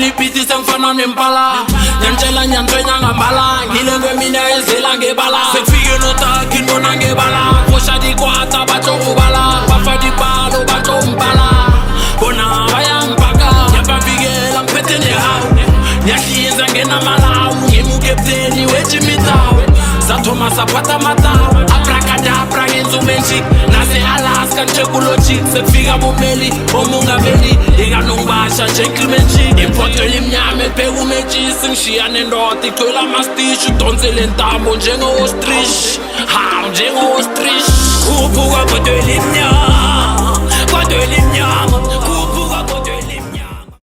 Lipiti sengifana nempala Nyantshela nyantwenya ngambala Ngile kwemina ezela ngebala Sekufike noTaki nibona ngebala Fosha dikwata batsho ubala Bafa dipalo batsho umbala Bona bayampaka Nyabavikela ngiphethe nehawu Nyahlinza ngena malawu Ngimukepteni wejimitawu Sathoma saphatha matawu Abracadabra ngenza umenjik Nase Alaska nchekulojik Sekufika bumeli omungameli Ikanongibasha njengimenjik Impoto elimnyama ebheka umejisi Ngishiya nendoda igcwele amastishi Udonsele ntambo njengo-ostrich Hawu njengo-ostrich Khuphuka poto elimnyama